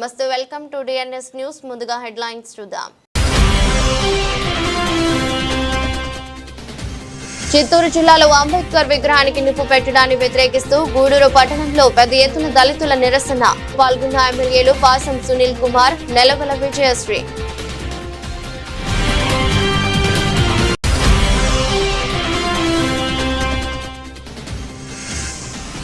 నమస్తే, welcome to DNS news. ముందుగా headlines చూద్దాం. చిత్తూరు జిల్లాలో అంబేద్కర్ విగ్రహానికి నిప్పు పెట్టడాన్ని వ్యతిరేకిస్తూ గూడూరు పట్టణంలో పెద్ద ఎత్తున దళితుల నిరసన. పాల్గొన్న ఎమ్మెల్యేలు పాసం సునీల్ కుమార్, నెలవల విజయశ్రీ.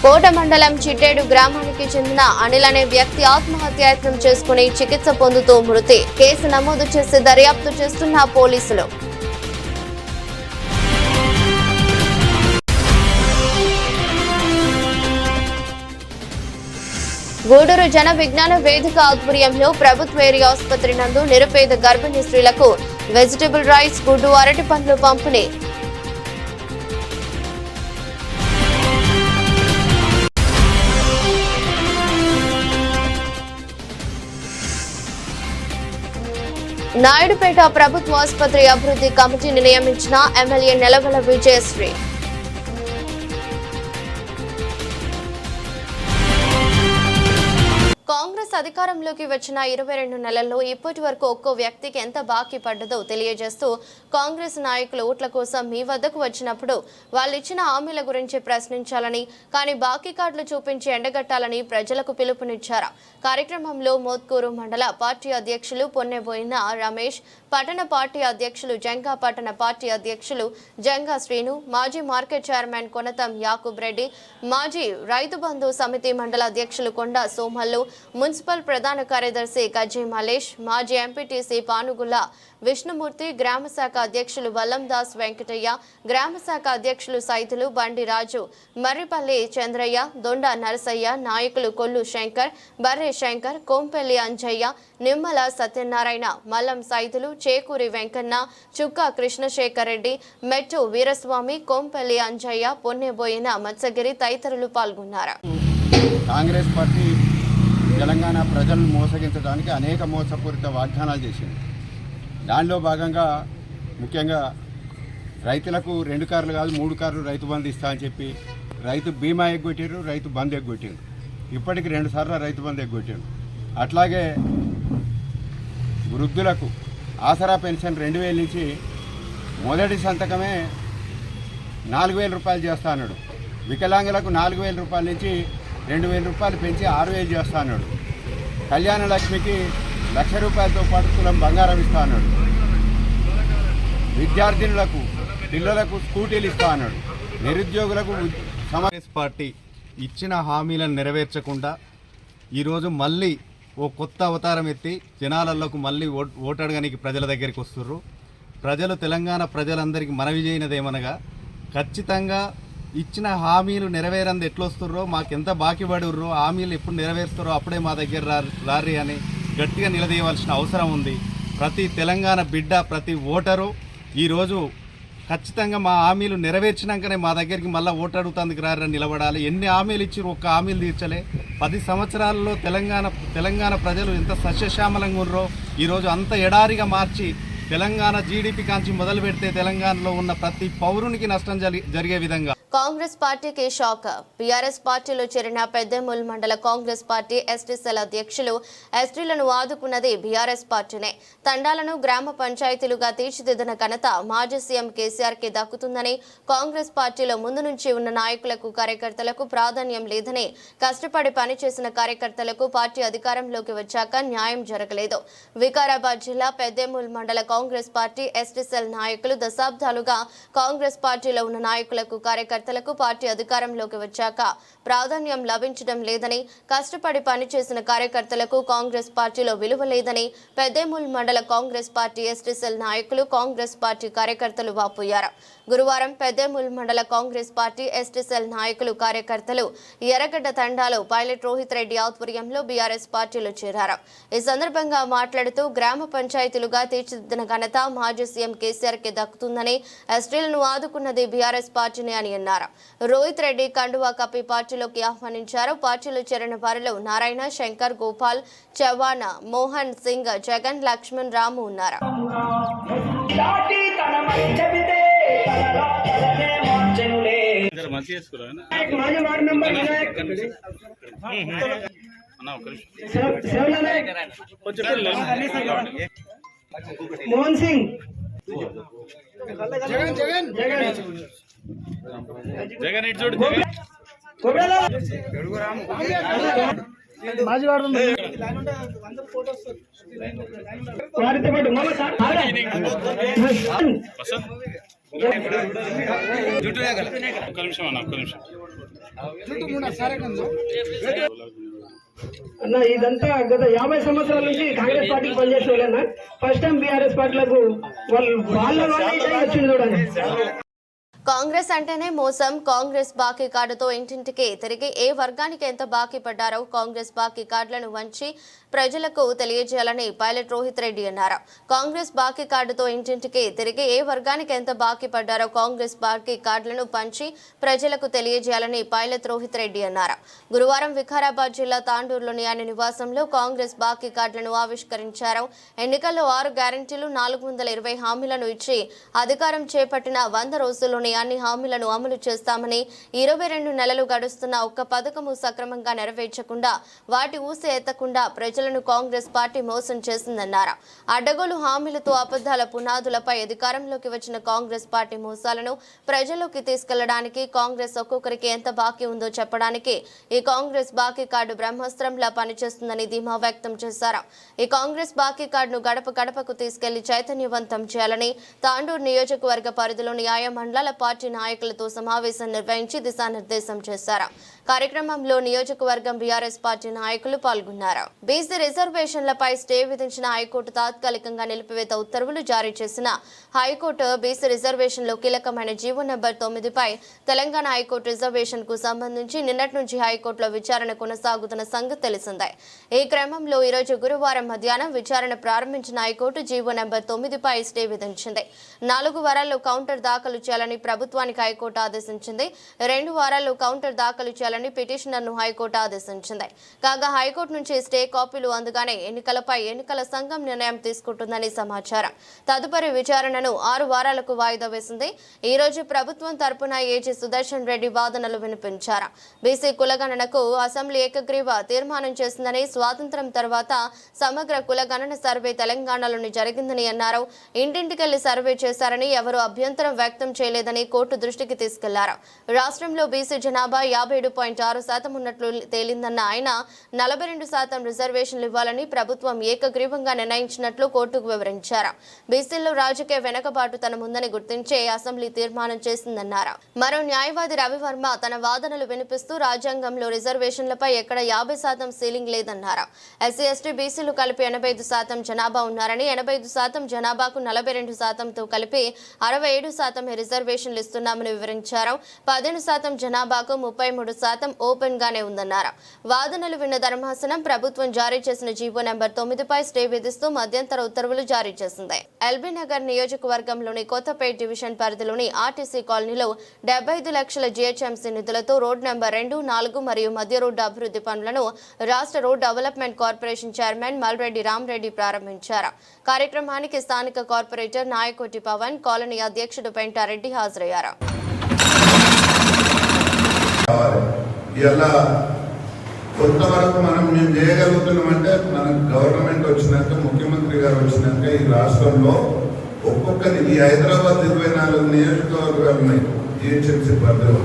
కోట మండలం చిట్టేడు గ్రామానికి చెందిన అనిల్ అనే వ్యక్తి ఆత్మహత్యాయత్నం చేసుకుని చికిత్స పొందుతూ మృతి. కేసు నమోదు చేసి దర్యాప్తు చేస్తున్న పోలీసులు. గూడూరు జన విజ్ఞాన వేదిక ఆధ్వర్యంలో ప్రభుత్వ ఏరియా ఆసుపత్రి నందు నిరుపేద గర్భిణీ స్త్రీలకు వెజిటబుల్ రైస్, గుడ్డు, అరటి పండ్లు పంపిణీ. నాయుడుపేట ప్రభుత్వ ఆసుపత్రి అభివృద్ధి కమిటీని నియమించిన ఎమ్మెల్యే నెలవల విజయశ్రీ. కాంగ్రెస్ అధికారంలోకి వచ్చిన 22 నెలల్లో ఇప్పటి వరకు ఒక్కో వ్యక్తికి ఎంత బాకీ పడ్డదో తెలియజేస్తూ కాంగ్రెస్ నాయకులు ఓట్ల కోసం మీ వద్దకు వచ్చినప్పుడు వాళ్ళు ఇచ్చిన హామీల గురించి ప్రశ్నించాలని, కానీ బాకీ కార్డులు చూపించి ఎండగట్టాలని ప్రజలకు పిలుపునిచ్చారు. కార్యక్రమంలో మోత్కూరు మండల పార్టీ అధ్యక్షులు పొన్నెబోయిన రమేష్, పట్టణ పార్టీ అధ్యక్షులు జంగా, పట్టణ పార్టీ అధ్యక్షులు జంగా శ్రీను, మాజీ మార్కెట్ చైర్మన్ కొనతం యాకూబ్ రెడ్డి, మాజీ రైతు బంధు సమితి మండల అధ్యక్షులు కొండ సోమల్లు, మున్సిపల్ ప్రధాన కార్యదర్శి కజ్జీ మలేష్, మాజీ ఎంపీటీసీ పానుగుల విష్ణుమూర్తి, గ్రామ శాఖ అధ్యక్షులు వల్లందాస్ వెంకటయ్య, గ్రామ శాఖ అధ్యక్షులు సైతులు బండి రాజు, మర్రిపల్లి చంద్రయ్య, దొండ నరసయ్య, నాయకులు కొల్లు శంకర్, బర్రె శంకర్, కోంపెల్లి అంజయ్య, నిమ్మల సత్యనారాయణ, మల్లం సైతులు, చేకూరి వెంకన్న, చుక్క కృష్ణశేఖర్ రెడ్డి, మెట్టు వీరస్వామి, కోంపెల్లి అంజయ్య, పొన్నెబోయిన మత్స్యగిరి తదితరులు పాల్గొన్నారు. కాంగ్రెస్ పార్టీ తెలంగాణ ప్రజలను మోసగించడానికి అనేక మోసపూరిత వాగ్దానాలు చేసింది. దానిలో భాగంగా ముఖ్యంగా రైతులకు 2 కార్లు కాదు 3 కార్లు రైతు బంధు ఇస్తా అని చెప్పి రైతు బీమా ఎగ్గొట్టారు, రైతు బంధు ఎగ్గొట్టారు. ఇప్పటికి 2 సార్లు రైతు బంధు ఎగ్గొట్టారు. అట్లాగే వృద్ధులకు ఆసరా పెన్షన్ 2000 నుంచి మొదటి సంతకమే 4000 రూపాయలు చేస్తా అన్నాడు. వికలాంగులకు 4000 రూపాయల నుంచి 2000 రూపాయలు పెంచి 6000 చేస్తా అన్నాడు. కళ్యాణ లక్ష్మికి 1,00,000 రూపాయలతో పాటు తులం బంగారం ఇస్తా అన్నాడు. విద్యార్థినులకు పిల్లలకు స్కూటీలు ఇస్తా అన్నాడు. నిరుద్యోగులకు కాంగ్రెస్ పార్టీ ఇచ్చిన హామీలను నెరవేర్చకుండా ఈరోజు మళ్ళీ ఓ కొత్త అవతారం ఎత్తి జనాలలోకి మళ్ళీ ఓటడగనికి ప్రజల దగ్గరికి వస్తుర్రు. ప్రజలు తెలంగాణ ప్రజలందరికీ మనవి చేయనదేమనగా ఖచ్చితంగా ఇచ్చిన హామీలు నెరవేరంది ఎట్లొస్తుర్రో, మాకెంత బాకీ పడుర్రో, హామీలు ఎప్పుడు నెరవేరుస్తారో అప్పుడే మా దగ్గర రారి అని గట్టిగా నిలదీయవలసిన అవసరం ఉంది. ప్రతి తెలంగాణ బిడ్డ, ప్రతి ఓటరు ఈరోజు ఖచ్చితంగా మా హామీలు నెరవేర్చినాకనే మా దగ్గరికి మళ్ళీ ఓటు అడుగుతందుకు రారని నిలబడాలి. ఎన్ని హామీలు ఇచ్చిర్రు, ఒక్క హామీలు తీర్చలే. 10 సంవత్సరాల్లో తెలంగాణ ప్రజలు ఎంత సస్యశ్యామలంగా ఉన్నారో ఈరోజు అంత ఎడారిగా మార్చి తెలంగాణ జీడిపి కాంచి మొదలు పెడితే తెలంగాణలో ఉన్న ప్రతి పౌరునికి నష్టం జరిగే విధంగా కాంగ్రెస్ పార్టీకి షాక్. బీఆర్ఎస్ పార్టీలో చేరిన పెద్దెముల్ మండల కాంగ్రెస్ పార్టీ ఎస్టీ సెల్ అధ్యక్షులు ఎస్టీలను ఆదుకున్నది బీఆర్ఎస్ పార్టీనే. తండాలను గ్రామ పంచాయతీలుగా తీర్చిదిద్దిన ఘనత మాజీ సీఎం కేసీఆర్ కి దక్కుతుందని, కాంగ్రెస్ పార్టీలో ముందు నుంచి ఉన్న నాయకులకు, కార్యకర్తలకు ప్రాధాన్యం లేదని, కష్టపడి పనిచేసిన కార్యకర్తలకు పార్టీ అధికారంలోకి వచ్చాక న్యాయం జరగలేదు. వికారాబాద్ జిల్లా పెద్దెముల్ మండల కాంగ్రెస్ పార్టీ ఎస్టీ సెల్ నాయకులు దశాబ్దాలుగా కాంగ్రెస్ పార్టీలో ఉన్న నాయకులకు, కార్యకర్తలకు పార్టీ అధికారంలోకి వచ్చాక ప్రాధాన్యం లభించడం లేదని, కష్టపడి పనిచేసిన కార్యకర్తలకు కాంగ్రెస్ పార్టీలో విలువ లేదని పెద్దెముల్ మండల కాంగ్రెస్ పార్టీ ఎస్టీ సెల్ నాయకులు, కాంగ్రెస్ పార్టీ కార్యకర్తలు వాపోయారు. గురువారం పెద్దెముల్ మండల కాంగ్రెస్ పార్టీ ఎస్టీ సెల్ నాయకులు, కార్యకర్తలు ఎర్రగడ్డ తండాలో పైలట్ రోహిత్ రెడ్డి ఆధ్వర్యంలో బీఆర్ఎస్ పార్టీలో చేరారు. ఈ సందర్భంగా మాట్లాడుతూ గ్రామ పంచాయతీలుగా తీర్చిదిద్దిన ఘనత మాజీ సీఎం కేసీఆర్ కి దక్కుతుందని, ఎస్టీలను ఆదుకున్నది బీఆర్ఎస్ పార్టీని అని అన్నారు. రోహిత్ రెడ్డి కండువా కప్పి పార్టీలోకి ఆహ్వానించారు. పార్టీలో చేరిన వారిలో నారాయణ, శంకర్, గోపాల్, చవాన్, మోహన్ సింగ్, జగన్, లక్ష్మణ్, రాము ఉన్నారు. మోహన్ సింగ్ వారితో అన్న ఇదంతా గత 50 సంవత్సరాల నుంచి కాంగ్రెస్ పార్టీకి పనిచేసిన వాళ్ళన్నా ఫస్ట్ టైం బీఆర్ఎస్ పార్టీలకు వాళ్ళ వచ్చింది చూడండి. కాంగ్రెస్ అంటేనే మోసం. కాంగ్రెస్ బాకీ కార్డుతో ఇంటింటికి తిరిగి ఏ వర్గానికి ఎంత బాకీ పడ్డారో కాంగ్రెస్ బాకీ కార్డులను వంచి ప్రజలకు తెలియజేయాలని పైలట్ రోహిత్ రెడ్డి అన్నారు. కాంగ్రెస్ బాకీ కార్డుతో ఇంటింటికి తిరిగి ఏ వర్గానికి ఎంత బాకీ పడ్డారో కాంగ్రెస్ బాకీ కార్డులను పంచి ప్రజలకు తెలియజేయాలని పైలట్ రోహిత్ రెడ్డి అన్నారు. గురువారం వికారాబాద్ జిల్లా తాండూరులోని ఆయన నివాసంలో కాంగ్రెస్ బాకీ కార్డులను ఆవిష్కరించారు. ఎన్నికల్లో 6 గ్యారంటీలు 420 హామీలను ఇచ్చి అధికారం చేపట్టిన 100 రోజుల్లోని అన్ని హామీలను అమలు చేస్తామని, 22 నెలలు గడుస్తున్న ఒక్క పథకము సక్రమంగా నెరవేర్చకుండా వాటి ఊసే ఎత్తకుండా ప్రజలను కాంగ్రెస్ పార్టీ మోసం చేసిందన్నారు. అడ్డగోలు హామీలతో అబద్ధాల పునాదులపై అధికారంలోకి వచ్చిన కాంగ్రెస్ పార్టీ మోసాలను ప్రజల్లోకి తీసుకెళ్లడానికి కాంగ్రెస్ ఒక్కొక్కరికి ఎంత బాకీ ఉందో చెప్పడానికి ఈ కాంగ్రెస్ బాకీ కార్డు బ్రహ్మాస్త్రంలా పనిచేస్తుందని ధీమా వ్యక్తం చేశారు. ఈ కాంగ్రెస్ బాకీ కార్డును గడప గడపకు తీసుకెళ్లి చైతన్యవంతం చేయాలని తాండూరు నియోజకవర్గ పరిధిలోని ఆయా మండలాల పార్టీ నాయకులతో సమావేశం నిర్వహించి దిశానిర్దేశం చేశారు. కార్యక్రమంలో నియోజకవర్గం బీఆర్ఎస్ పార్టీ నాయకులు పాల్గొన్నారు. బీసీ రిజర్వేషన్లపై స్టే విధించిన హైకోర్టు తాత్కాలికంగా నిలిపివేత ఉత్తర్వులు జారీ చేసిన హైకోర్టు బీసీ రిజర్వేషన్లో కీలకమైన జీవో నెంబర్ 9పై తెలంగాణ హైకోర్టు రిజర్వేషన్ కు సంబంధించి నిన్నటి నుంచి హైకోర్టులో విచారణ కొనసాగుతున్న సంగతి తెలిసిందే. ఈ క్రమంలో ఈరోజు గురువారం మధ్యాహ్నం విచారణ ప్రారంభించిన హైకోర్టు జీవో నెంబర్ 9పై స్టే విధించింది. 4 వారాల్లో కౌంటర్ దాఖలు చేయాలని ప్రభుత్వానికి హైకోర్టు ఆదేశించింది. 2 వారాల్లో కౌంటర్ దాఖలు చేయాలని పిటిషనర్ను హైకోర్టు ఆదేశించింది. కాగా హైకోర్టు నుంచి స్టే కాపీలు అందుగానే ఎన్నికలపై ఎన్నికల సంఘం నిర్ణయం తీసుకుంటుందని సమాచారం. తదుపరి విచారణను 6 వారాలకు వాయిదా వేసింది. ఈ రోజు ప్రభుత్వం తరపున ఏజీ సుదర్శన్ రెడ్డి వాదనలు వినిపించారు. బీసీ కులగణనకు అసెంబ్లీ ఏకగ్రీవ తీర్మానం చేసిందని, స్వాతంత్ర్యం తర్వాత సమగ్ర కులగణన సర్వే తెలంగాణలోని జరిగిందని అన్నారు. ఇంటింటికెళ్లి సర్వే చేశారని, ఎవరు అభ్యంతరం వ్యక్తం చేయలేదని కోర్టు దృష్టికి తీసుకెళ్లారు. రాష్ట్రంలో బీసీ జనాభా 57.6% ఉన్నట్లు తేలిందన్న ఆయన 42% రిజర్వేషన్లు ఇవ్వాలని ప్రభుత్వం ఏకగ్రీవంగా నిర్ణయించినట్లు కోర్టుకు వివరించారు. బీసీల్లో రాజకీయ వెనకబాటుతనం ఉందని గుర్తించే అసెంబ్లీ తీర్మానం చేసిందన్నారు. మరో న్యాయవాది రవివర్మ తన వాదనలు వినిపిస్తూ రాజ్యాంగంలో రిజర్వేషన్లపై ఎక్కడ 50% సీలింగ్ లేదన్నారు. ఎస్సీ ఎస్టీ బీసీలు కలిపి 85% జనాభా ఉన్నారని, 85% జనాభాకు 42%తో కలిపి 67% రిజర్వేషన్లు ఇస్తున్నామని వివరించారు. 15% జనాభాకు 33% ఓపెన్ గానే ఉందన్నారు. వాదనలు విన్న ధర్మాసనం ప్రభుత్వం జారీ చేసిన జీవో నెంబర్ 9పై స్టే విధిస్తూ మధ్యంతర ఉత్తర్వులు జారీ చేసింది. ఎల్బీ నగర్ నియోజకవర్గంలోని కొత్తపేట డివిజన్ పరిధిలోని ఆర్టీసీ కాలనీలో 75 లక్షల జీహెచ్ఎంసీ నిధులతో రోడ్ నెంబర్ 2, 4 మరియు మధ్య రోడ్డు అభివృద్ధి పనులను రాష్ట్ర road development corporation chairman Malreddy Rama Reddy ప్రారంభించారు. కార్యక్రమానికి స్థానిక కార్పొరేటర్ నాయకోటి పవన్, కాలనీ అధ్యక్షుడు పెంటారెడ్డి హాజరయ్యారు. కొంతవరకు మేము చేయగలుగుతున్నామంటే మన గవర్నమెంట్ వచ్చినాక, ముఖ్యమంత్రి గారు వచ్చినాక ఈ రాష్ట్రంలో ఒక్కొక్కరి ఈ హైదరాబాద్ 24 నియోజకవర్గాలు ఉన్నాయి జిహెచ్ఎంసీ పరిధిలో.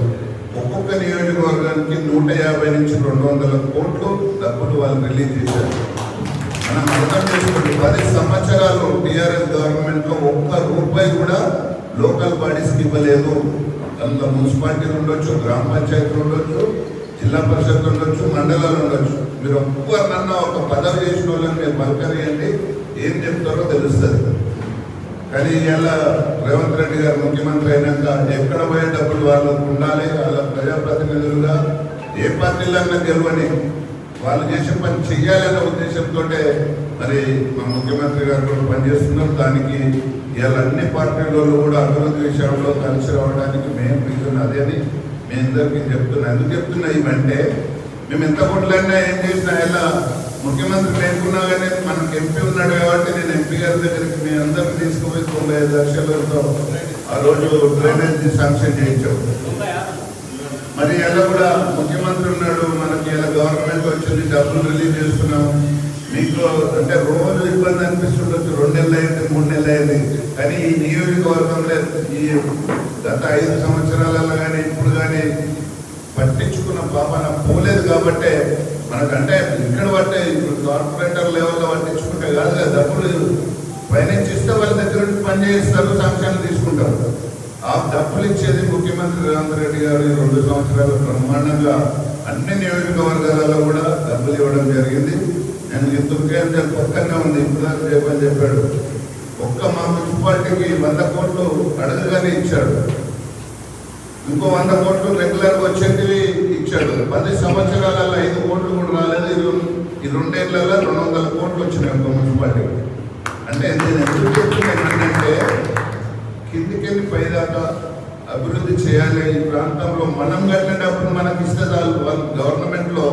ఒక్కొక్క నియోజకవర్గానికి 150 నుంచి 200 కోట్లు డబ్బులు వాళ్ళు రిలీజ్ చేశారు. మనం అర్థం చేసుకోండి, 10 సంవత్సరాలు టీఆర్ఎస్ గవర్నమెంట్ లో ఒక్క రూపాయి కూడా లోకల్ బాడీస్కి ఇవ్వలేదు. అందులో మున్సిపాలిటీలు ఉండొచ్చు, గ్రామ పంచాయతీలు ఉండొచ్చు, జిల్లా పరిషత్ ఉండొచ్చు, మండలాలు ఉండొచ్చు. మీరు ఒక్కరినన్నా ఒక పదవి చేసిన వాళ్ళని మీరు పలకరియండి, ఏం చెప్తారో తెలుస్తుంది. కానీ ఇలా రేవంత్ రెడ్డి గారు ముఖ్యమంత్రి అయినాక ఎక్కడ పోయే డబ్బులు వాళ్ళకు ఉండాలి. వాళ్ళ ప్రజాప్రతినిధులుగా ఏ పార్టీలన్నా గెలవని వాళ్ళు చేసే పని చెయ్యాలనే ఉద్దేశంతో మరి మా ముఖ్యమంత్రి గారు కూడా పనిచేస్తున్నారు. దానికి ఇవాళ అన్ని పార్టీలలో కూడా అభివృద్ధి విషయంలో కలిసి రావడానికి మేము రీజన్ అదే అని మీ అందరికీ చెప్తున్నా. ఎందుకు చెప్తున్నా ఇవంటే, మేము ఎంత కొట్లాడినా ఏం చేసినా ఇలా ముఖ్యమంత్రి లేకున్నా కానీ మనకు ఎంపీ ఉన్నాడు కాబట్టి నేను ఎంపీ గారి దగ్గరికి మీ అందరికీ తీసుకుపోయి 95 లక్షలతో ఆ రోజు డ్రైనేజ్ శాంక్షన్ చేయించాం. మరి ఇలా కూడా ముఖ్యమంత్రి ఉన్నాడు, మనకి ఇలా గవర్నమెంట్ వచ్చిన వచ్చింది, డబ్బులు రిలీజ్ చేస్తున్నాం. మీకు అంటే రోజు ఇబ్బంది అనిపిస్తుండొచ్చు, 2 నెలలు అయింది, 3 నెలలు అయింది. కానీ ఈ నియోజకవర్గంలో ఈ గత 5 సంవత్సరాలలో కానీ ఇప్పుడు కానీ పట్టించుకున్న పాపన పోలేదు. కాబట్టే మనకంటే ఇక్కడ పట్టే ఇప్పుడు కార్పొరేటర్ లెవెల్లో పట్టించుకుంటే కాదు కదా, డబ్బులు ఫైనాన్స్ ఇస్తే వాళ్ళ దగ్గర నుండి పని చేస్తారు, శాంక్షన్లు తీసుకుంటారు. ఆ డబ్బులు ఇచ్చేది ముఖ్యమంత్రి రేవంత్ రెడ్డి గారు ఈ 2 సంవత్సరాలు బ్రహ్మాండంగా అన్ని నియోజకవర్గాలలో కూడా డబ్బులు ఇవ్వడం జరిగింది. నేను ఇందుకేంద్ర పక్కనే ఉంది, ఇప్పుడు రేపని చెప్పాడు. ఒక్క మా మున్సిపాలిటీకి 100 కోట్లు అడగగానే ఇచ్చాడు, ఇంకో 100 కోట్లు రెగ్యులర్గా వచ్చేటివి ఇచ్చాడు. 10 సంవత్సరాలలో 5 కోట్లు కూడా రాలేదు. ఈ 2 ఏళ్లలో 200 కోట్లు వచ్చినాయి ఒక మున్సిపాలిటీకి. అంటే నేను ఎందుకు చెప్తున్నాను ఏంటంటే కిందికెళ్ళి పైదాకా అభివృద్ధి చేయాలి. ఈ ప్రాంతంలో మనం కట్టినప్పుడు మనకి ఇస్తే చాలు. వాళ్ళు గవర్నమెంట్లో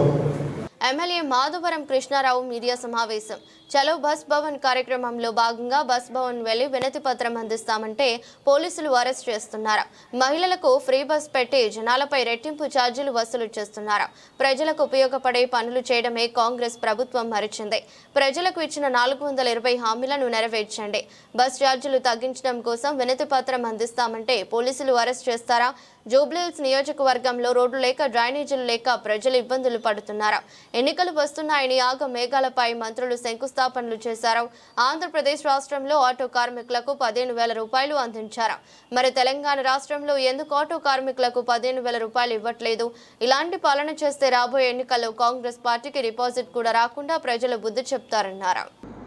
ఎమ్మెల్యే మాధవరం కృష్ణారావు మీడియా సమావేశం. చలో బస్ భవన్ కార్యక్రమంలో భాగంగా బస్ భవన్ వెళ్లి వినతి పత్రం అందిస్తామంటే పోలీసులు అరెస్ట్ చేస్తున్నారు. మహిళలకు ఫ్రీ బస్ పెట్టి జనాలపై రెట్టింపు ఛార్జీలు వసూలు చేస్తున్నారు. ప్రజలకు ఉపయోగపడే పనులు చేయడమే కాంగ్రెస్ ప్రభుత్వం మరిచింది. ప్రజలకు ఇచ్చిన 420 హామీలను నెరవేర్చండి. బస్ ఛార్జీలు తగ్గించడం కోసం వినతి పత్రం అందిస్తామంటే పోలీసులు అరెస్ట్ చేస్తారా? జూబ్లీహిల్స్ నియోజకవర్గంలో రోడ్లు లేక డ్రైనేజీలు లేక ప్రజలు ఇబ్బందులు పడుతున్నారు. ఎన్నికలు వస్తున్నాయని ఆగ మేఘాలపై మంత్రులు శంకుస్థాపనలు చేశారు. ఆంధ్రప్రదేశ్ రాష్ట్రంలో ఆటో కార్మికులకు 15,000 రూపాయలు అందించారు. మరి తెలంగాణ రాష్ట్రంలో ఎందుకు ఆటో కార్మికులకు 15,000 రూపాయలు ఇవ్వట్లేదు? ఇలాంటి పాలన చేస్తే రాబోయే ఎన్నికల్లో కాంగ్రెస్ పార్టీకి డిపాజిట్ కూడా రాకుండా ప్రజలు బుద్ధి చెప్తారన్నారు.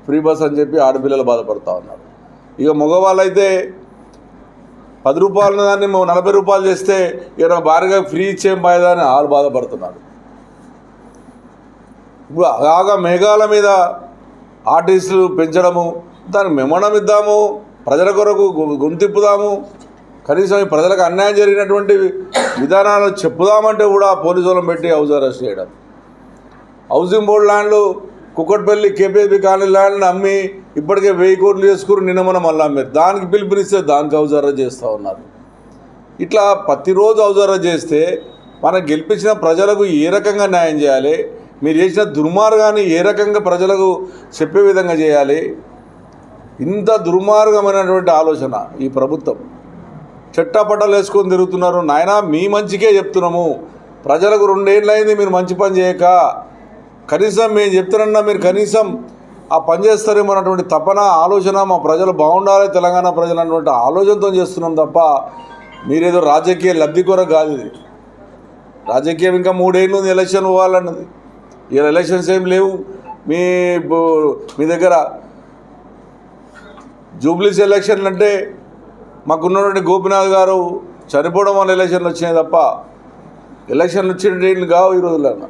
ఫ్రీ బస్ అని చెప్పి ఆడపిల్లలు బాధపడతా ఉన్నారు. ఇక మగవాళ్ళు అయితే 10 రూపాయల దాన్ని 40 రూపాయలు చేస్తే ఇక భారీగా ఫ్రీ ఇచ్చేం బాయదా అని వాళ్ళు బాధపడుతున్నారు. ఇప్పుడు అలాగా మేఘాల మీద ఆర్టీసీలు పెంచడము, దానికి మెమోనం ఇద్దాము, ప్రజల కొరకు గొంతిప్పుదాము, కనీసం ఈ ప్రజలకు అన్యాయం జరిగినటువంటి విధానాలు చెప్పుదామంటే కూడా పోలీసు వాళ్ళని పెట్టి హౌస్ అరెస్ట్ చేయడం. హౌసింగ్ బోర్డు ల్యాండ్లు కుక్కట్పల్లి కేపీఎస్బీ కాలనీ ల్యాండ్ని అమ్మి ఇప్పటికే 1000 కోట్లు చేసుకుని నిన్న మనం మళ్ళీ అమ్మారు. దానికి పిలుపునిస్తే దానికి హౌస్ అరెస్ట్ చేస్తూ ఉన్నారు. ఇట్లా ప్రతిరోజు హౌస్ అరెస్ట్ చేస్తే మనం గెలిపించిన ప్రజలకు ఏ రకంగా న్యాయం చేయాలి, మీరు చేసిన దుర్మార్గాన్ని ఏ రకంగా ప్రజలకు చెప్పే విధంగా చేయాలి? ఇంత దుర్మార్గమైనటువంటి ఆలోచన ఈ ప్రభుత్వం. చెట్టాపట్టాలు వేసుకొని తిరుగుతున్నారు. నాయనా మీ మంచికే చెప్తున్నాము, ప్రజలకు 2 ఏళ్ళు అయింది మీరు మంచి పని చేయక, కనీసం మేము చెప్తున్నా మీరు కనీసం ఆ పని చేస్తారేమో అన్నటువంటి తపన ఆలోచన, మా ప్రజలు బాగుండాలి తెలంగాణ ప్రజలు అన్నటువంటి ఆలోచనతో చేస్తున్నాం తప్ప మీరేదో రాజకీయ లబ్ధి కొరకు కాదు. ఇది రాజకీయం ఇంకా 3 ఏళ్ళు ఉంది ఎలక్షన్ పోవాలన్నది. ఇలా ఎలక్షన్స్ ఏం లేవు మీ దగ్గర. జూబ్లీస్ ఎలక్షన్లు అంటే మాకున్నటువంటి గోపినాథ్ గారు చనిపోవడం వల్ల ఎలక్షన్లు వచ్చినాయి తప్ప ఎలక్షన్లు వచ్చిన కావు ఈ రోజుల్లో.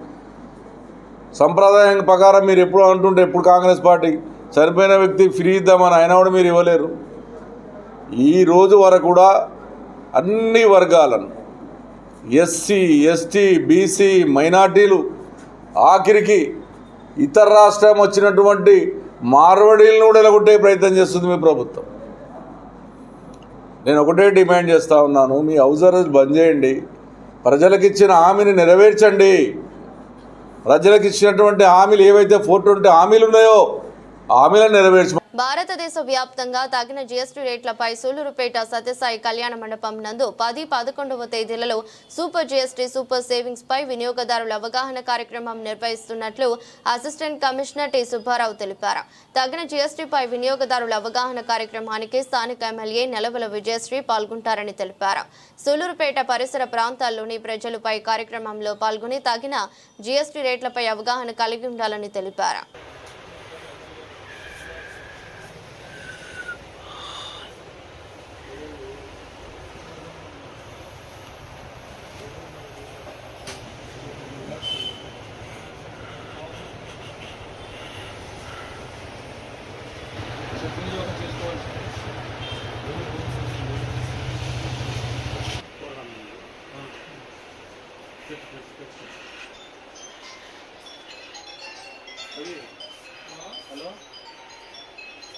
సంప్రదాయం ప్రకారం మీరు ఎప్పుడు అంటుంటే ఎప్పుడు కాంగ్రెస్ పార్టీ చనిపోయిన వ్యక్తి ఫ్రీ ఇద్దామని అయినా కూడా మీరు ఇవ్వలేరు. ఈ రోజు వరకు కూడా అన్ని వర్గాలను ఎస్సీ, ఎస్టీ, బీసీ, మైనార్టీలు, ఆఖరికి ఇతర రాష్ట్రం వచ్చినటువంటి మార్వడీలను కూడా ఎలగొట్టే ప్రయత్నం చేస్తుంది మీ ప్రభుత్వం. నేను ఒకటే డిమాండ్ చేస్తూ ఉన్నాను, మీ హౌస్ అరెస్ట్ బంద్ చేయండి, ప్రజలకు ఇచ్చిన హామీని నెరవేర్చండి. ప్రజలకు ఇచ్చినటువంటి హామీలు ఏవైతే 420 హామీలు ఉన్నాయో హామీలను నెరవేర్చ. భారతదేశ వ్యాప్తంగా తగిన జీఎస్టీ రేట్లపై సూలూరుపేట సత్యసాయి కళ్యాణ మండపం నందు 10, 11వ తేదీలలో సూపర్ జీఎస్టీ సూపర్ సేవింగ్స్ పై వినియోగదారుల అవగాహన కార్యక్రమం నిర్వహిస్తున్నట్లు అసిస్టెంట్ కమిషనర్ టి సుబ్బారావు తెలిపారు. తగిన జీఎస్టీపై వినియోగదారుల అవగాహన కార్యక్రమానికి స్థానిక ఎమ్మెల్యే నెలవల విజయశ్రీ పాల్గొంటారని తెలిపారు. సూలూరుపేట పరిసర ప్రాంతాల్లోని ప్రజలపై కార్యక్రమంలో పాల్గొని తగిన జీఎస్టీ రేట్లపై అవగాహన కలిగి ఉండాలని తెలిపారు.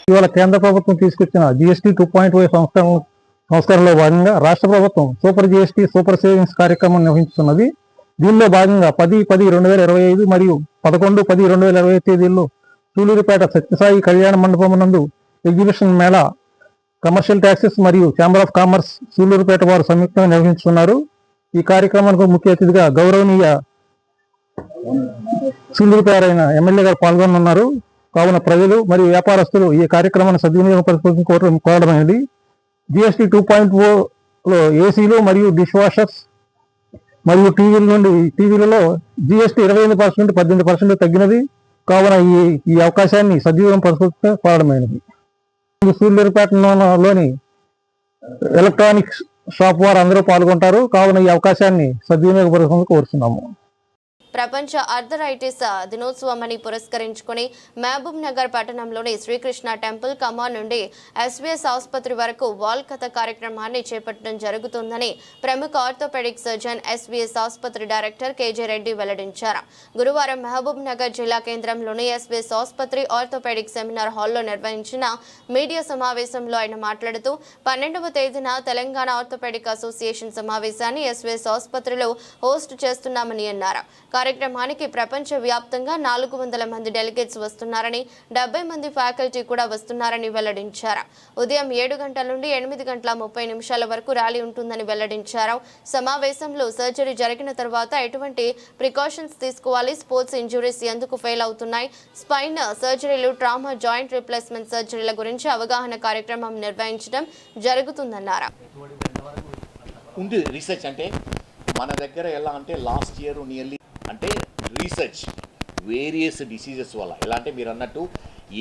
ఇవాళ కేంద్ర ప్రభుత్వం తీసుకొచ్చిన జీఎస్టీ 2.5 సంస్కరణలో భాగంగా రాష్ట్ర ప్రభుత్వం సూపర్ జీఎస్టీ సూపర్ సేవింగ్స్ కార్యక్రమం నిర్వహిస్తున్నది. దీనిలో భాగంగా 10/10/2025 మరియు 11-10-2020 తేదీల్లో సూలూరుపేట సత్యసాయి కళ్యాణ మండపం నందు ఎగ్జిబిషన్ మేళా కమర్షియల్ ట్యాక్సెస్ మరియు ఛాంబర్ ఆఫ్ కామర్స్ సూలూరుపేట వారు సంయుక్తంగా నిర్వహిస్తున్నారు. ఈ కార్యక్రమానికి ముఖ్య అతిథిగా గౌరవనీయ సూలూరుపేట ఎమ్మెల్యే గారు పాల్గొనున్నారు. కావున ప్రజలు మరియు వ్యాపారస్తులు ఈ కార్యక్రమాన్ని సద్వినియోగపరచుకోవడం కోరడమైనది. GST 2.0లో ఏసీలు మరియు డిష్ వాషర్స్ మరియు టీవీలలో GST 25% 18% తగ్గినది. కావున ఈ అవకాశాన్ని సద్వినియోగపరచుకుంటే కోరడమైనది. సూళ్లూరుపేటలోని ఎలక్ట్రానిక్స్ షాప్ వారు అందరూ పాల్గొంటారు. కావున ఈ అవకాశాన్ని సద్వినియోగపరచుకుంటూ కోరుతున్నాము. ప్రపంచ ఆర్థరైటిస్ దినోత్సవాన్ని పురస్కరించుకుని మహబూబ్ నగర్ పట్టణంలోని శ్రీకృష్ణ టెంపుల్ కమాన్ నుండి SBS ఆసుపత్రి వరకు వాల్ కథ కార్యక్రమాన్ని చేపట్టడం జరుగుతుందని ప్రముఖ ఆర్థోపెడిక్ సర్జన్ SBS ఆసుపత్రి డైరెక్టర్ KJ రెడ్డి వెల్లడించారు. గురువారం మహబూబ్ నగర్ జిల్లా కేంద్రంలోని SBS ఆసుపత్రి ఆర్థోపెడిక్ సెమినార్ హాల్లో నిర్వహించిన మీడియా సమావేశంలో ఆయన మాట్లాడుతూ 12వ తేదీన తెలంగాణ ఆర్థోపెడిక్ అసోసియేషన్ సమావేశాన్ని SBS ఆసుపత్రిలో హోస్ట్ చేస్తున్నామని అన్నారు. కార్యక్రమానికి ప్రపంచ వ్యాప్తంగా 400 మంది డెలిగేట్స్ వస్తున్నారని 70 మంది ఫ్యాకల్టీ కూడా వస్తున్నారని వెల్లడించారు. ఉదయం 7 గంటల నుండి 8:30 వరకు ర్యాలీ ఉంటుందని వెల్లడించారు. సమావేశంలో సర్జరీ జరిగిన తర్వాత ఎటువంటి ప్రికాషన్స్ తీసుకోవాలి, స్పోర్ట్స్ ఇంజురీస్ ఎందుకు ఫెయిల్ అవుతున్నాయి, స్పైన్ సర్జరీలు, ట్రామా, జాయింట్ రీప్లేస్మెంట్ సర్జరీల గురించి అవగాహన కార్యక్రమం నిర్వహించడం జరుగుతుందన్నారు. ఉంది రీసెర్చ్ అంటే మన దగ్గర ఎలా అంటే లాస్ట్ ఇయర్ నియర్లీ అంటే రీసెర్చ్ వేరియస్ డిసీజెస్ వల్ల ఎలా అంటే మీరు అన్నట్టు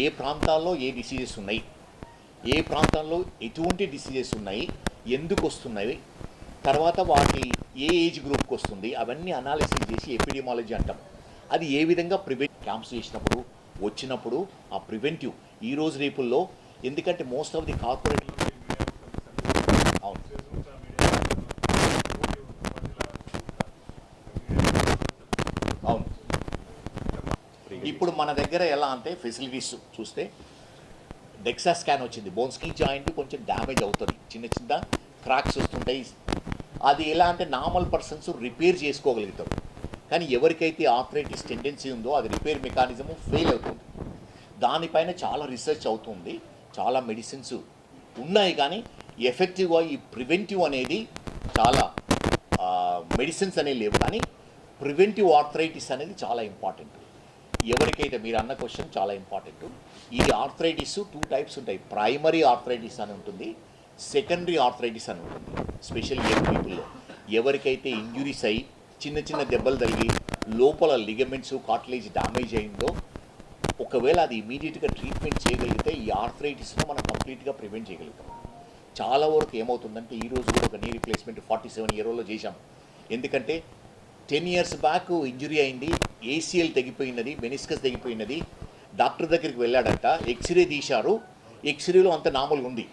ఏ ప్రాంతాల్లో ఏ డిసీజెస్ ఉన్నాయి, ఏ ప్రాంతాల్లో ఎటువంటి డిసీజెస్ ఉన్నాయి, ఎందుకు వస్తున్నాయి, తర్వాత వాటి ఏ ఏజ్ గ్రూప్కి వస్తుంది, అవన్నీ అనాలిసిస్ చేసి ఎపిడెమాలజీ అంటాం. అది ఏ విధంగా క్యాంప్స్ చేసినప్పుడు వచ్చినప్పుడు ఆ ప్రివెంటివ్ ఈ రోజు రేపుల్లో, ఎందుకంటే మోస్ట్ ఆఫ్ ది కార్పొరేట్ అవును అవును ఇప్పుడు మన దగ్గర ఎలా అంటే ఫెసిలిటీస్ చూస్తే డెక్సా స్కాన్ వచ్చింది. బోన్స్ ఈ జాయింట్ కొంచెం డ్యామేజ్ అవుతుంది, చిన్న చిన్న క్రాక్స్ వస్తుంటాయి. అది ఎలా అంటే నార్మల్ పర్సన్స్ రిపేర్ చేసుకోగలుగుతారు, కానీ ఎవరికైతే ఆర్థరైటిస్ టెండెన్సీ ఉందో అది రిపేర్ మెకానిజము ఫెయిల్ అవుతుంది. దానిపైన చాలా రీసెర్చ్ అవుతుంది, చాలా మెడిసిన్స్ ఉన్నాయి, కానీ ఎఫెక్టివ్గా ఈ ప్రివెంటివ్ అనేది చాలా మెడిసిన్స్ అనేవి లేవు, కానీ ప్రివెంటివ్ ఆర్థరైటిస్ అనేది చాలా ఇంపార్టెంట్. ఎవరికైతే మీరు అన్న క్వశ్చన్ చాలా ఇంపార్టెంట్. ఈ ఆర్థరైటిస్ 2 టైప్స్ ఉంటాయి. ప్రైమరీ ఆర్థరైటిస్ అని ఉంటుంది, సెకండరీ ఆర్థరైటిస్ అని ఉంటుంది. స్పెషల్లీ యంగ్ పీపుల్లో ఎవరికైతే ఇంజురీస్ అయ్యి చిన్న చిన్న దెబ్బలు తగిలి లోపల లిగమెంట్స్ కార్టిలేజ్ డ్యామేజ్ అయిందో, ఒకవేళ అది ఇమీడియట్గా ట్రీట్మెంట్ చేయగలిగితే ఈ ఆర్థరైటిస్ను మనం కంప్లీట్గా ప్రివెంట్ చేయగలుగుతాం. చాలా వరకు ఏమవుతుందంటే ఈరోజు కూడా ఒక నీ రీప్లేస్మెంట్ 47 ఇయర్లో చేశాం. ఎందుకంటే 10 years బ్యాక్ ఇంజురీ అయింది, ACL తెగిపోయినది, మెనిస్కస్ తెగిపోయినది. డాక్టర్ దగ్గరికి వెళ్ళాడంట, ఎక్స్రే తీశారు, ఎక్స్రేలో అంత నార్మల్గా ఉంది,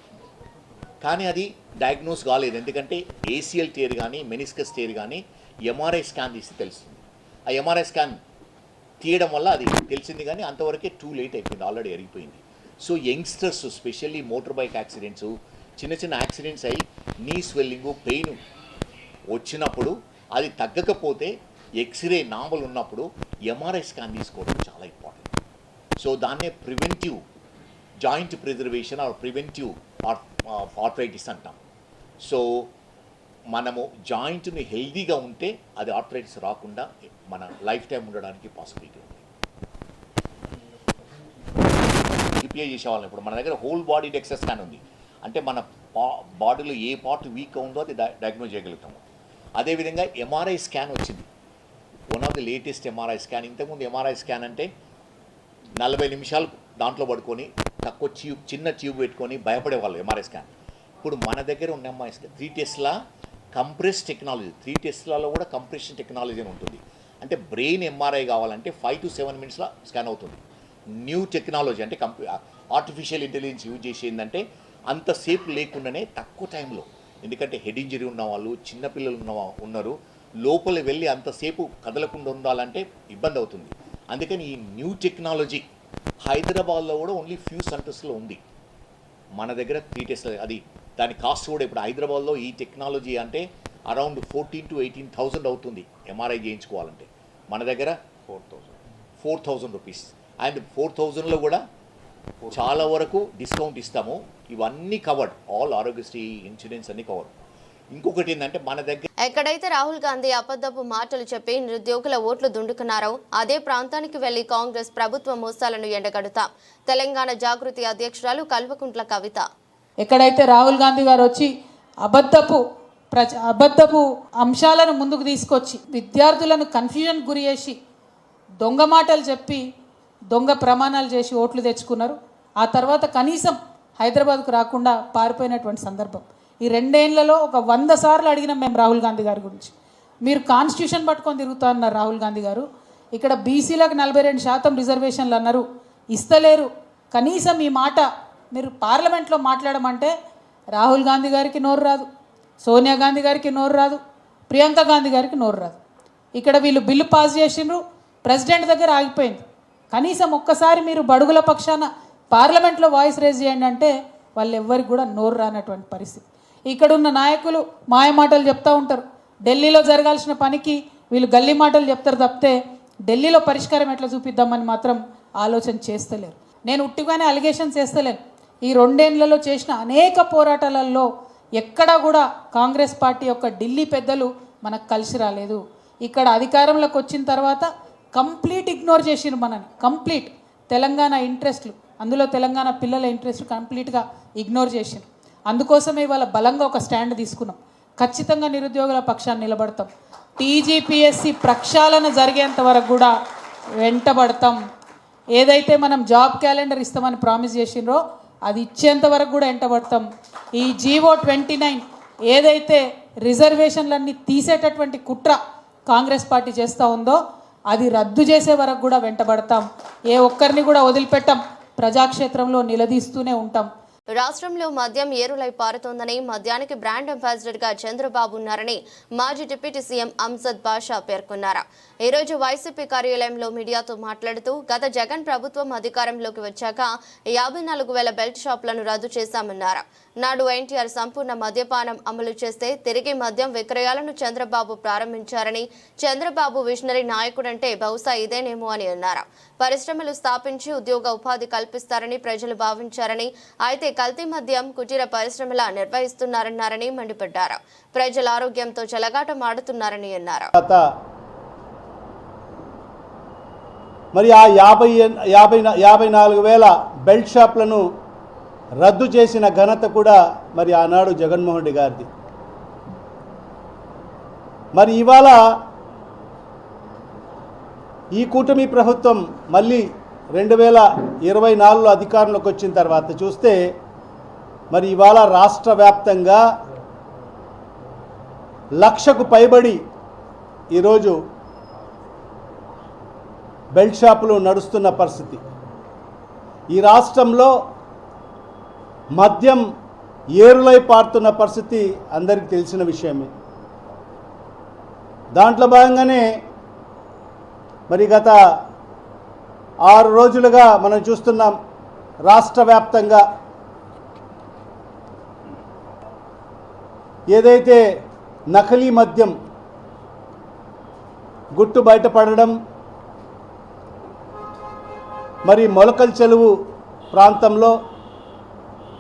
కానీ అది డయాగ్నోస్ కాలేదు. ఎందుకంటే ACL టేర్ కానీ మెనిస్కస్ టేర్ కానీ MRI స్కాన్ తీసి తెలుస్తుంది. ఆ MRI స్కాన్ తీయడం వల్ల అది తెలిసింది, కానీ అంతవరకే టూ లేట్ అయిపోయింది, ఆల్రెడీ ఎరిగిపోయింది. So youngsters specially motor bike accidents, చిన్న చిన్న యాక్సిడెంట్స్ అయ్యి నీ స్వెల్లింగు పెయిన్ వచ్చినప్పుడు అది తగ్గకపోతే ఎక్స్రే నార్మల్ ఉన్నప్పుడు MRI స్కాన్ తీసుకోవడం చాలా ఇంపార్టెంట్. సో దాన్నే preventive joint preservation or preventive arthritis అంటాం. సో మనము జాయింట్ని హెల్దీగా ఉంటే అది ఆర్థరైటిస్ రాకుండా మన లైఫ్ టైం ఉండడానికి పాసిబిలిటీ ఉంది. రిపేర్ చేసేవాళ్ళం ఇప్పుడు మన దగ్గర హోల్ బాడీ డెక్సా స్కాన్ ఉంది, అంటే మన బాడీలో ఏ పార్ట్ వీక్గా ఉందో అది డయాగ్నోజ్ చేయగలుగుతాము. అదేవిధంగా MRI స్కాన్ వచ్చింది, one of the latest MRI scan. ఇంతకుముందు MRI స్కాన్ అంటే 40 నిమిషాలు దాంట్లో పడుకొని తక్కువ చిన్న ట్యూబ్ పెట్టుకొని భయపడేవాళ్ళు MRI స్కాన్. ఇప్పుడు మన దగ్గర ఉన్న MRI scan 3 Tesla compress technology, 3 టెస్లాలో కూడా కంప్రెషన్ టెక్నాలజీ అని ఉంటుంది. అంటే బ్రెయిన్ MRI కావాలంటే 5 to 7 minutesలో స్కాన్ అవుతుంది. న్యూ టెక్నాలజీ అంటే ఆర్టిఫిషియల్ ఇంటెలిజెన్స్ యూజ్ చేసి ఏంటంటే అంతసేపు లేకుండానే తక్కువ టైంలో, ఎందుకంటే హెడ్ ఇంజరీ ఉన్న వాళ్ళు, చిన్నపిల్లలు ఉన్నారు, లోపల వెళ్ళి అంతసేపు కదలకుండా ఉండాలంటే ఇబ్బంది అవుతుంది. అందుకని ఈ న్యూ టెక్నాలజీ హైదరాబాద్లో కూడా ఓన్లీ ఫ్యూ సెంటర్స్లో ఉంది. మన దగ్గర 3 టెస్ట్లు, అది దాని కాస్ట్ కూడా ఇప్పుడు హైదరాబాద్లో ఈ టెక్నాలజీ అంటే అరౌండ్ 14,000 to 18,000 అవుతుంది MRI చేయించుకోవాలంటే. మన దగ్గర 4,000 రూపీస్. అండ్ 4,000లో కూడా చాలా వరకు డిస్కౌంట్ ఇస్తాము. ఇవన్నీ కవర్డ్, ఆల్ ఆరోగ్యశ్రీ ఇన్సూరెన్స్ అన్నీ కవర్డ్. ఇంకొకటి ఏంటంటే మన దగ్గర ఎక్కడైతే రాహుల్ గాంధీ అబద్ధపు మాటలు చెప్పి నిరుద్యోగుల ఓట్లు దుండుకున్నారో అదే ప్రాంతానికి వెళ్లి కాంగ్రెస్ ప్రభుత్వ మోసాలను ఎండగడతాం. తెలంగాణ జాగృతి అధ్యక్షురాలు కల్వకుంట్ల కవిత. ఎక్కడైతే రాహుల్ గాంధీ గారు వచ్చి అబద్ధపు అంశాలను ముందుకు తీసుకొచ్చి విద్యార్థులను కన్ఫ్యూజన్ గురి చేసి దొంగ మాటలు చెప్పి దొంగ ప్రమాణాలు చేసి ఓట్లు తెచ్చుకున్నారు. ఆ తర్వాత కనీసం హైదరాబాద్కు రాకుండా పారిపోయినటువంటి సందర్భం. ఈ 2 ఏళ్లలో ఒక 100 సార్లు అడిగినాం మేము రాహుల్ గాంధీ గారి గురించి. మీరు కాన్స్టిట్యూషన్ పట్టుకొని తిరుగుతా అన్నారు రాహుల్ గాంధీ గారు. ఇక్కడ బీసీలకు 42% రిజర్వేషన్లు అన్నారు, ఇస్తలేరు. కనీసం ఈ మాట మీరు పార్లమెంట్లో మాట్లాడమంటే రాహుల్ గాంధీ గారికి నోరు రాదు, సోనియా గాంధీ గారికి నోరు రాదు, ప్రియాంక గాంధీ గారికి నోరు రాదు. ఇక్కడ వీళ్ళు బిల్లు పాస్ చేసిండ్రు, ప్రెసిడెంట్ దగ్గర ఆగిపోయింది. కనీసం ఒక్కసారి మీరు బడుగుల పక్షాన పార్లమెంట్లో వాయిస్ రేజ్ చేయండి అంటే వాళ్ళు ఎవ్వరికి కూడా నోరు రానటువంటి పరిస్థితి. ఇక్కడున్న నాయకులు మాయ మాటలు చెప్తూ ఉంటారు. ఢిల్లీలో జరగాల్సిన పనికి వీళ్ళు గల్లీ మాటలు చెప్తారు తప్పితే ఢిల్లీలో పరిష్కారం ఎట్లా చూపిద్దామని మాత్రం ఆలోచన చేస్తలేరు. నేను ఉట్టిగానే అలిగేషన్స్ చేస్తలేను. ఈ 2 ఏళ్లలో చేసిన అనేక పోరాటాలలో ఎక్కడా కూడా కాంగ్రెస్ పార్టీ యొక్క ఢిల్లీ పెద్దలు మనకు కలిసి రాలేదు. ఇక్కడ అధికారంలోకి వచ్చిన తర్వాత కంప్లీట్ ఇగ్నోర్ చేసిరు మనని. కంప్లీట్ తెలంగాణ ఇంట్రెస్ట్లు, అందులో తెలంగాణ పిల్లల ఇంట్రెస్ట్ కంప్లీట్గా ఇగ్నోర్ చేసిరు. అందుకోసమే ఇవాళ బలంగా ఒక స్టాండ్ తీసుకున్నాం. ఖచ్చితంగా నిరుద్యోగుల పక్షాన్ని నిలబడతాం. టీజీపీఎస్సీ ప్రక్షాళన జరిగేంత వరకు కూడా వెంటబడతాం. ఏదైతే మనం జాబ్ క్యాలెండర్ ఇస్తామని ప్రామిస్ చేసినరో అది ఇచ్చేంత వరకు కూడా వెంటబడతాం. ఈ జీవో 29 ఏదైతే రిజర్వేషన్లన్నీ తీసేటటువంటి కుట్ర కాంగ్రెస్ పార్టీ చేస్తూ ఉందో అది రద్దు చేసే వరకు కూడా వెంటబడతాం. ఏ ఒక్కరిని కూడా వదిలిపెట్టాం. ప్రజాక్షేత్రంలో నిలదీస్తూనే ఉంటాం. రాష్ట్రంలో మద్యం ఏరులై పారుతోందని, మద్యానికి బ్రాండ్ అంబాసిడర్గా చంద్రబాబు ఉన్నారని మాజీ డిప్యూటీ సీఎం అంజద్ బాషా పేర్కొన్నారు. ఈరోజు వైసీపీ కార్యాలయంలో మీడియాతో మాట్లాడుతూ గత జగన్ ప్రభుత్వం అధికారంలోకి వచ్చాక 54,000 బెల్ట్ షాపులను రద్దు చేశామన్నారు. నాడు ఎన్టీఆర్ సంపూర్ణ మద్యపానం అమలు చేస్తే తిరిగి మద్యం విక్రయాలను చంద్రబాబు ప్రారంభించారని, చంద్రబాబు విజనరీ నాయకుడంటే బహుశా ఇదేనేమో అని అన్నారు. పరిశ్రమలు స్థాపించి ఉద్యోగ ఉపాధి కల్పిస్తారని ప్రజలు భావించారని, అయితే కల్తీ మద్యం కుటీర పరిశ్రమల నిర్వహిస్తున్నారన్నారని మండిపడ్డారు. ప్రజల ఆరోగ్యంతో చెలగాటం ఆడుతున్నారని అన్నారు. మరి ఆ 54,000 బెల్ట్ షాప్లను రద్దు చేసిన ఘనత కూడా మరి ఆనాడు జగన్మోహన్ రెడ్డి గారిది. మరి ఇవాళ ఈ కూటమి ప్రభుత్వం మళ్ళీ 2024లో అధికారంలోకి వచ్చిన తర్వాత చూస్తే మరి ఇవాళ రాష్ట్ర వ్యాప్తంగా 1,00,000కు పైబడి ఈరోజు బెల్ట్ షాపులు నడుస్తున్న పరిస్థితి. ఈ రాష్ట్రంలో మద్యం ఏరులై పారుతున్న పరిస్థితి అందరికీ తెలిసిన విషయమే. దాంట్లో భాగంగానే మరి గత 6 రోజులుగా మనం చూస్తున్నాం రాష్ట్ర వ్యాప్తంగా ఏదైతే నకిలీ మద్యం గుట్టు బయటపడడం, మరి మొలకల్ చెరువు ప్రాంతంలో,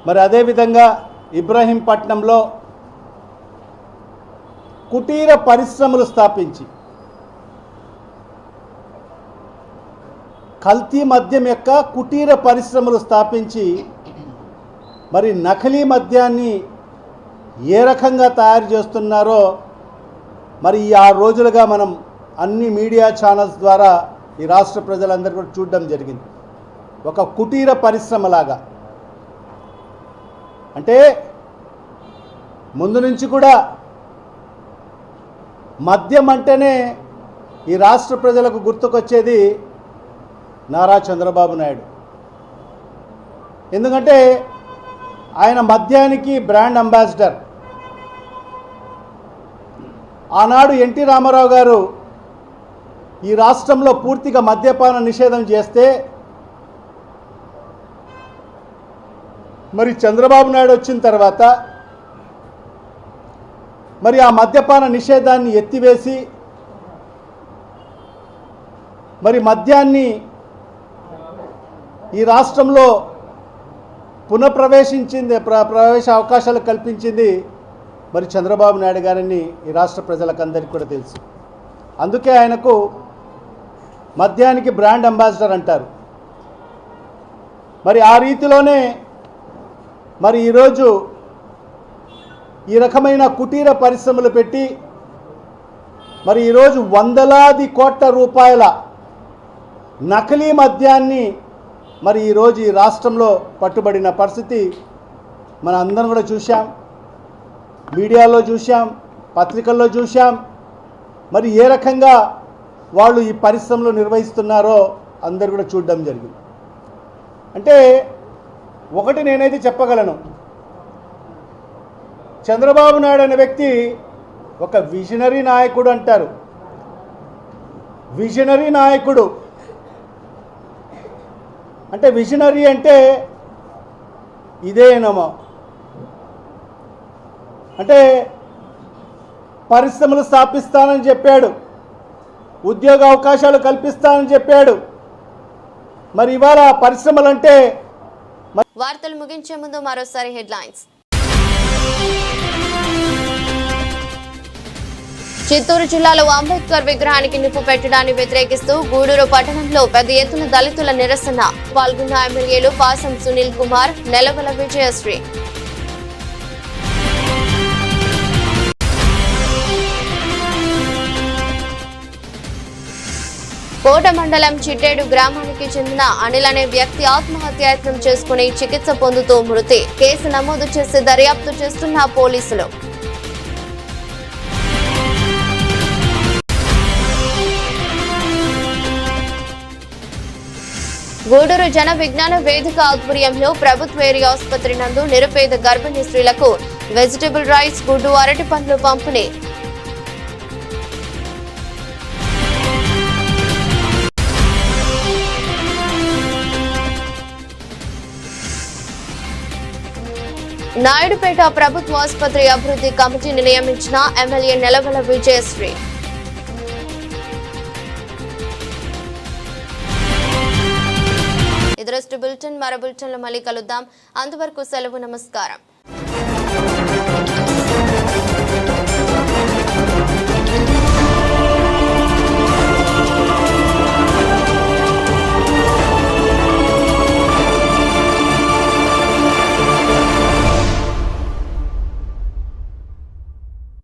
మరి అదేవిధంగా ఇబ్రహీంపట్నంలో కుటీర పరిశ్రమలు స్థాపించి కల్తీ మద్యం యొక్క కుటీర పరిశ్రమలు స్థాపించి మరి నకిలీ మద్యాన్ని ఏ రకంగా తయారు చేస్తున్నారో మరి ఈ 6 రోజులుగా మనం అన్ని మీడియా ఛానల్స్ ద్వారా ఈ రాష్ట్ర ప్రజలందరూ కూడా చూడడం జరిగింది. ఒక కుటీర పరిశ్రమలాగా, అంటే ముందు నుంచి కూడా మద్యం అంటేనే ఈ రాష్ట్ర ప్రజలకు గుర్తుకొచ్చేది నారా చంద్రబాబు నాయుడు. ఎందుకంటే ఆయన మద్యానికి బ్రాండ్ అంబాసిడర్. ఆనాడు ఎన్టీ రామారావు గారు ఈ రాష్ట్రంలో పూర్తిగా మద్యపాన నిషేధం చేస్తే మరి చంద్రబాబు నాయుడు వచ్చిన తర్వాత మరి ఆ మద్యపాన నిషేధాన్ని ఎత్తివేసి మరి మద్యాన్ని ఈ రాష్ట్రంలో పునఃప్రవేశించింది, ప్రవేశ అవకాశాలు కల్పించింది మరి చంద్రబాబు నాయుడు గారిని ఈ రాష్ట్ర ప్రజలకందరికీ కూడా తెలుసు. అందుకే ఆయనకు మద్యానికి బ్రాండ్ అంబాసిడర్ అంటారు. మరి ఆ రీతిలోనే మరి ఈరోజు ఈ రకమైన కుటీర పరిశ్రమలు పెట్టి మరి ఈరోజు వందలాది కోట్ల రూపాయల నకిలీ మద్యాన్ని మరి ఈరోజు ఈ రాష్ట్రంలో పట్టుబడిన పరిస్థితి మన అందరం కూడా చూశాం, మీడియాలో చూశాం, పత్రికల్లో చూశాం. మరి ఏ రకంగా వాళ్ళు ఈ పరిశ్రమలు నిర్వహిస్తున్నారో అందరు కూడా చూడడం జరిగింది. అంటే ఒకటి నేనైతే చెప్పగలను, చంద్రబాబు నాయుడు అనే వ్యక్తి ఒక విజనరీ నాయకుడు అంటారు. విజనరీ నాయకుడు అంటే విజనరీ అంటే ఇదేనమో, అంటే పరిశ్రమలు స్థాపిస్తానని చెప్పాడు, ఉద్యోగ అవకాశాలు కల్పిస్తానని చెప్పాడు. మరి ఇవాళ పరిశ్రమలు అంటే వార్తలు ముగించే ముందు మరోసారి హెడ్లైన్స్. చిత్తూరు జిల్లాలో అంబేద్కర్ విగ్రహానికి నిప్పు పెట్టడాన్ని వ్యతిరేకిస్తూ గూడూరు పట్టణంలో పెద్ద ఎత్తున దళితుల నిరసన. పాల్గొన్న ఎమ్మెల్యేలు పాసం సునీల్ కుమార్, నెలవల విజయశ్రీ. కోట మండలం చిట్టేడు గ్రామానికి చెందిన అనిల్ అనే వ్యక్తి ఆత్మహత్యాయత్నం చేసుకుని చికిత్స పొందుతూ మృతి. కేసు నమోదు చేసి దర్యాప్తు చేస్తున్న పోలీసులు. గూడూరు జన విజ్ఞాన వేదిక ఆధ్వర్యంలో ప్రభుత్వ ఏరియా ఆసుపత్రి నందు నిరుపేద గర్భిణీ స్త్రీలకు వెజిటబుల్ రైస్, గుడ్డు, అరటి పండ్లు పంపిణీ. నాయుడుపేట ప్రభుత్వ ఆసుపత్రి అభివృద్ధి కమిటీని నియమించిన ఎమ్మెల్యే నెలవల విజయశ్రీ. ఇదరస్ట్ బులెటిన్, మరో బులెటిన్లో మళ్ళీ కలుద్దాం. అంతవరకు సెలవు, నమస్కారం.